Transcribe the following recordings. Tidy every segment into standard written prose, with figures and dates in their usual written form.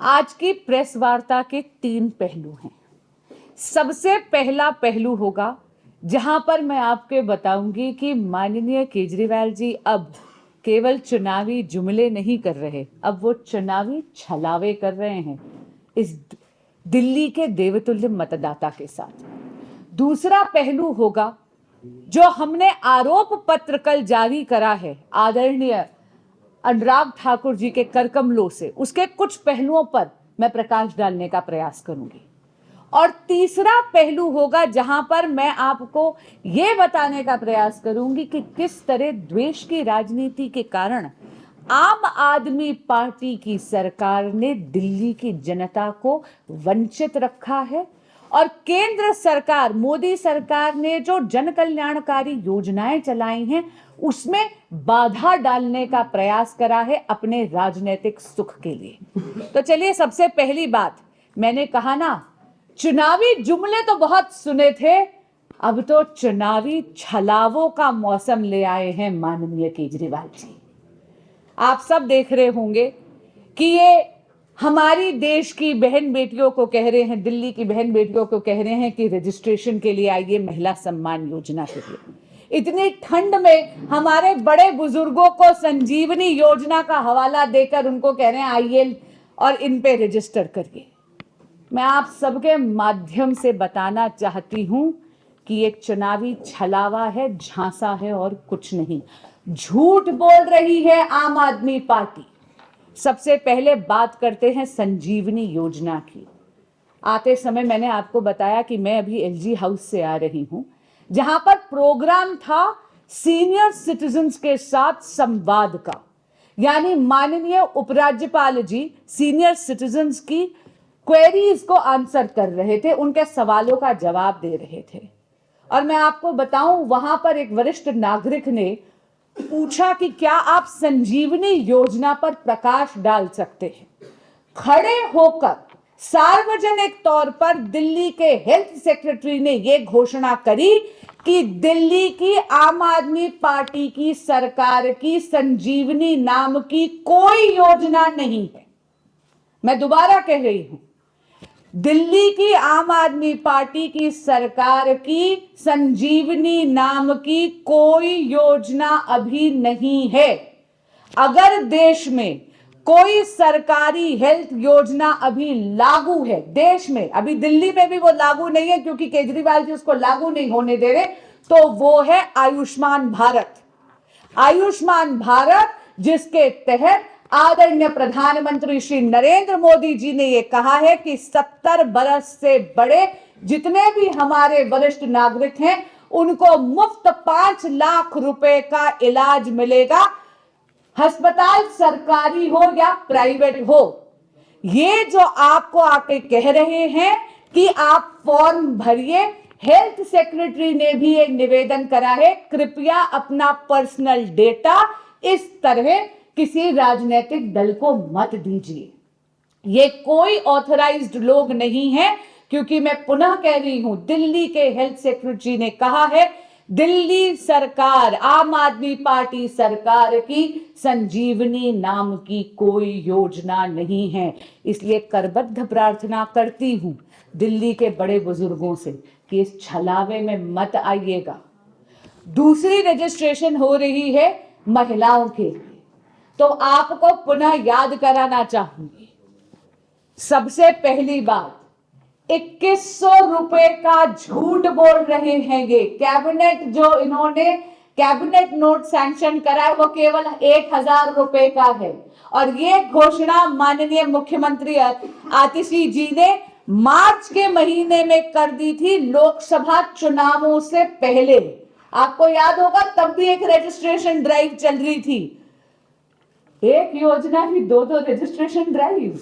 आज की प्रेस वार्ता के 3 पहलू हैं। सबसे पहला पहलू होगा जहां पर मैं आपको बताऊंगी कि माननीय केजरीवाल जी अब केवल चुनावी जुमले नहीं कर रहे, अब वो चुनावी छलावे कर रहे हैं इस दिल्ली के देवतुल्य मतदाता के साथ। दूसरा पहलू होगा जो हमने आरोप पत्र कल जारी करा है आदरणीय अनुराग ठाकुर जी के करकमलों से, उसके कुछ पहलुओं पर मैं प्रकाश डालने का प्रयास करूंगी। और तीसरा पहलू होगा जहां पर मैं आपको यह बताने का प्रयास करूंगी कि किस तरह द्वेष की राजनीति के कारण आम आदमी पार्टी की सरकार ने दिल्ली की जनता को वंचित रखा है और केंद्र सरकार, मोदी सरकार ने जो जन कल्याणकारी योजनाएं चलाई हैं उसमें बाधा डालने का प्रयास करा है अपने राजनीतिक सुख के लिए। तो चलिए, सबसे पहली बात, मैंने कहा ना, चुनावी जुमले तो बहुत सुने थे, अब तो चुनावी छलावों का मौसम ले आए हैं माननीय केजरीवाल जी। आप सब देख रहे होंगे कि ये हमारी देश की बहन बेटियों को कह रहे हैं, दिल्ली की बहन बेटियों को कह रहे हैं कि रजिस्ट्रेशन के लिए आइए महिला सम्मान योजना के लिए। इतनी ठंड में हमारे बड़े बुजुर्गों को संजीवनी योजना का हवाला देकर उनको कह रहे हैं आइए और इन पे रजिस्टर करिए। मैं आप सबके माध्यम से बताना चाहती हूं कि एक चुनावी छलावा है, झांसा है और कुछ नहीं। झूठ बोल रही है आम आदमी पार्टी। सबसे पहले बात करते हैं संजीवनी योजना की। आते समय मैंने आपको बताया कि मैं अभी एलजी हाउस से आ रही हूं, जहां पर प्रोग्राम था सीनियर सिटीजन्स के साथ संवाद का, यानी माननीय उपराज्यपाल जी सीनियर सिटीजन्स की क्वेरीज को आंसर कर रहे थे, उनके सवालों का जवाब दे रहे थे। और मैं आपको बताऊं, वहां पर एक वरिष्ठ नागरिक ने पूछा कि क्या आप संजीवनी योजना पर प्रकाश डाल सकते हैं। खड़े होकर सार्वजनिक तौर पर दिल्ली के हेल्थ सेक्रेटरी ने यह घोषणा करी कि दिल्ली की आम आदमी पार्टी की सरकार की संजीवनी नाम की कोई योजना नहीं है। मैं दोबारा कह रही हूं, दिल्ली की आम आदमी पार्टी की सरकार की संजीवनी नाम की कोई योजना अभी नहीं है। अगर देश में कोई सरकारी हेल्थ योजना अभी लागू है देश में, अभी दिल्ली में भी वो लागू नहीं है क्योंकि केजरीवाल जी उसको लागू नहीं होने दे रहे, तो वो है आयुष्मान भारत। आयुष्मान भारत, जिसके तहत आदरणीय प्रधानमंत्री श्री नरेंद्र मोदी जी ने यह कहा है कि 70 बरस से बड़े जितने भी हमारे वरिष्ठ नागरिक हैं उनको मुफ्त 5 लाख रुपए का इलाज मिलेगा, अस्पताल सरकारी हो या प्राइवेट हो। ये जो आपको आके कह रहे हैं कि आप फॉर्म भरिए, हेल्थ सेक्रेटरी ने भी एक निवेदन करा है, कृपया अपना पर्सनल डेटा इस तरह किसी राजनीतिक दल को मत दीजिए। ये कोई ऑथराइज्ड लोग नहीं है, क्योंकि मैं पुनः कह रही हूं, दिल्ली के हेल्थ सेक्रेटरी ने कहा है दिल्ली सरकार, आम आदमी पार्टी सरकार की संजीवनी नाम की कोई योजना नहीं है। इसलिए करबद्ध प्रार्थना करती हूं दिल्ली के बड़े बुजुर्गों से कि इस छलावे में मत आइएगा। दूसरी रजिस्ट्रेशन हो रही है महिलाओं के लिए, तो आपको पुनः याद कराना चाहूंगी। सबसे पहली बात, 2100 रुपए का झूठ बोल रहे हैं ये। कैबिनेट जो इन्होंने कैबिनेट नोट सैंक्शन करा है वो केवल 1000 रुपए का है। और ये घोषणा माननीय मुख्यमंत्री आतिशी जी ने मार्च के महीने में कर दी थी, लोकसभा चुनावों से पहले। आपको याद होगा तब भी एक रजिस्ट्रेशन ड्राइव चल रही थी। एक योजना की 2 रजिस्ट्रेशन ड्राइव।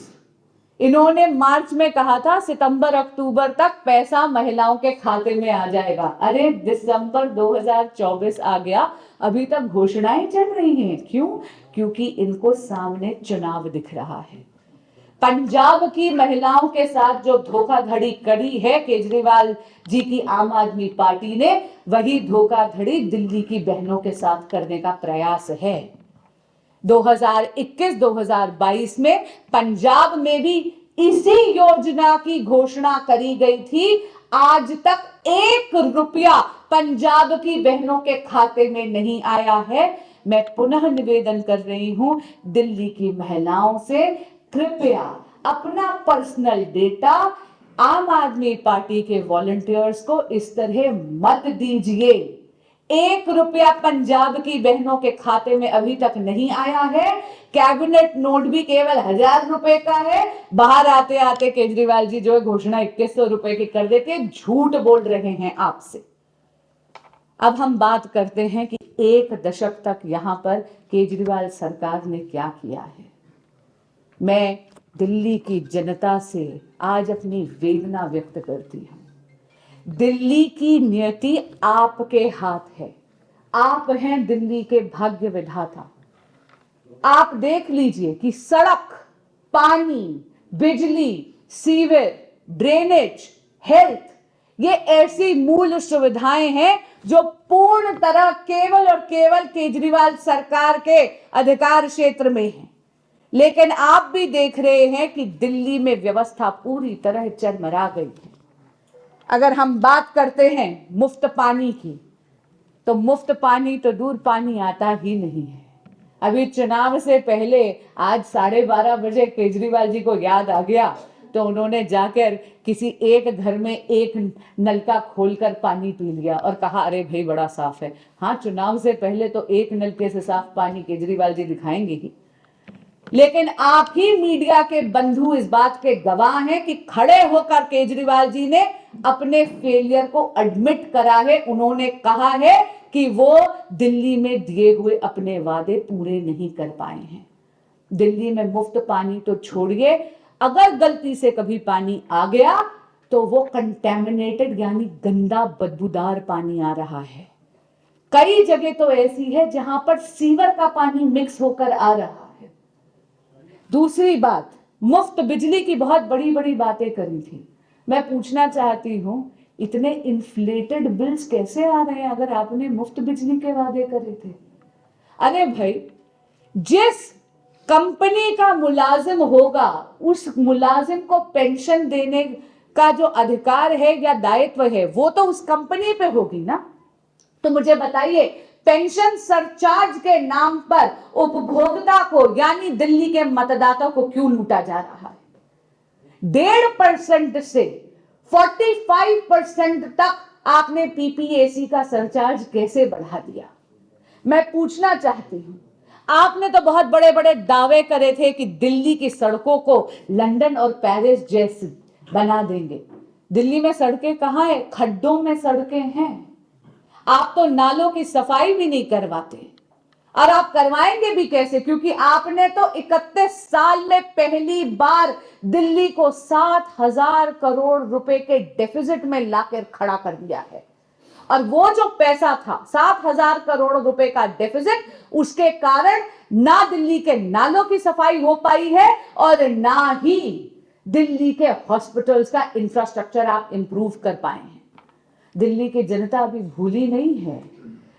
इन्होंने मार्च में कहा था सितंबर अक्टूबर तक पैसा महिलाओं के खाते में आ जाएगा। अरे दिसंबर 2024 आ गया, अभी तक घोषणाएं चल रही हैं। क्यों? क्योंकि इनको सामने चुनाव दिख रहा है। पंजाब की महिलाओं के साथ जो धोखाधड़ी करी है केजरीवाल जी की आम आदमी पार्टी ने, वही धोखाधड़ी दिल्ली की बहनों के साथ करने का प्रयास है। 2021-2022 में पंजाब में भी इसी योजना की घोषणा करी गई थी। आज तक 1 रुपया पंजाब की बहनों के खाते में नहीं आया है। मैं पुनः निवेदन कर रही हूं दिल्ली की महिलाओं से, कृपया अपना पर्सनल डेटा आम आदमी पार्टी के वॉलंटियर्स को इस तरह मत दीजिए। 1 रुपया पंजाब की बहनों के खाते में अभी तक नहीं आया है। कैबिनेट नोट भी केवल 1000 रुपए का है। बाहर आते आते केजरीवाल जी जो है घोषणा 2100 रुपए की कर देते हैं। झूठ बोल रहे हैं आपसे। अब हम बात करते हैं कि 1 दशक तक यहां पर केजरीवाल सरकार ने क्या किया है। मैं दिल्ली की जनता से आज अपनी वेदना व्यक्त करती हूं। दिल्ली की नियति आपके हाथ है। आप हैं दिल्ली के भाग्य विधाता। आप देख लीजिए कि सड़क, पानी, बिजली, सीवर, ड्रेनेज, हेल्थ, ये ऐसी मूल सुविधाएं हैं जो पूर्ण तरह केवल और केवल केजरीवाल सरकार के अधिकार क्षेत्र में है। लेकिन आप भी देख रहे हैं कि दिल्ली में व्यवस्था पूरी तरह चरमरा गई है। अगर हम बात करते हैं मुफ्त पानी की, तो मुफ्त पानी तो दूर, पानी आता ही नहीं है। अभी चुनाव से पहले आज 12:30 बजे केजरीवाल जी को याद आ गया तो उन्होंने जाकर किसी एक घर में एक नलका खोलकर पानी पी लिया और कहा अरे भाई बड़ा साफ है। हाँ, चुनाव से पहले तो एक नलके से साफ पानी केजरीवाल जी दिखाएंगे ही, लेकिन आप ही मीडिया के बंधु इस बात के गवाह हैं कि खड़े होकर केजरीवाल जी ने अपने फेलियर को एडमिट करा है। उन्होंने कहा है कि वो दिल्ली में दिए हुए अपने वादे पूरे नहीं कर पाए हैं। दिल्ली में मुफ्त पानी तो छोड़िए, अगर गलती से कभी पानी आ गया तो वो कंटेमिनेटेड यानी गंदा बदबूदार पानी आ रहा है। कई जगह तो ऐसी है जहां पर सीवर का पानी मिक्स होकर आ रहा है। दूसरी बात, मुफ्त बिजली की बहुत बड़ी बड़ी बातें करी थी। मैं पूछना चाहती हूं, इतने इन्फ्लेटेड बिल्स कैसे आ रहे हैं अगर आपने मुफ्त बिजली के वादे करे थे? अरे भाई, जिस कंपनी का मुलाजिम होगा उस मुलाजिम को पेंशन देने का जो अधिकार है या दायित्व है वो तो उस कंपनी पे होगी ना। तो मुझे बताइए, पेंशन सरचार्ज के नाम पर उपभोक्ता को यानी दिल्ली के मतदाता को क्यों लूटा जा रहा है? 1.5% से 45% तक आपने पीपीएसी का सरचार्ज कैसे बढ़ा दिया? मैं पूछना चाहती हूं, आपने तो बहुत बड़े बड़े दावे करे थे कि दिल्ली की सड़कों को लंदन और पेरिस जैसे बना देंगे। दिल्ली में सड़कें कहां है? खड्डों में सड़कें हैं। आप तो नालों की सफाई भी नहीं करवाते, और आप करवाएंगे भी कैसे? क्योंकि आपने तो 31 साल में पहली बार दिल्ली को 7,000 करोड़ रुपए के डेफिसिट में लाकर खड़ा कर दिया है। और वो जो पैसा था 7,000 करोड़ रुपए का डेफिसिट, उसके कारण ना दिल्ली के नालों की सफाई हो पाई है और ना ही दिल्ली के हॉस्पिटल्स का इंफ्रास्ट्रक्चर आप इंप्रूव कर पाए हैं। दिल्ली की जनता अभी भूली नहीं है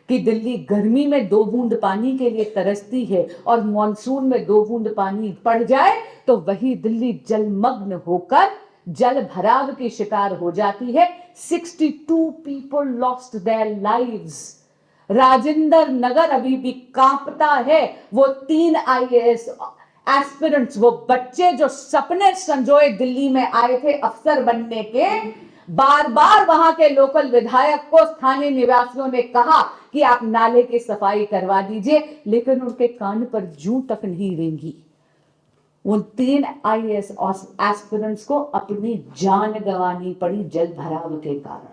कि दिल्ली गर्मी में 2 बूंद पानी के लिए तरसती है और मॉनसून में 2 बूंद पानी पड़ जाए तो वही दिल्ली जलमग्न होकर जल भराव की शिकार हो जाती है। 62 people lost their lives. Rajendra Nagar अभी भी कांपता है। वो 3 आईएएस एस्पिरेंट्स, वो बच्चे जो सपने संजोए दिल्ली में आए थे अफसर बनने के, बार बार वहां के लोकल विधायक को स्थानीय निवासियों ने कहा कि आप नाले की सफाई करवा दीजिए, लेकिन उनके कान पर जूं तक नहीं रेंगी। उन 3 आईएएस एस्पिरेंट्स को अपनी जान गंवानी पड़ी जल भराव के कारण।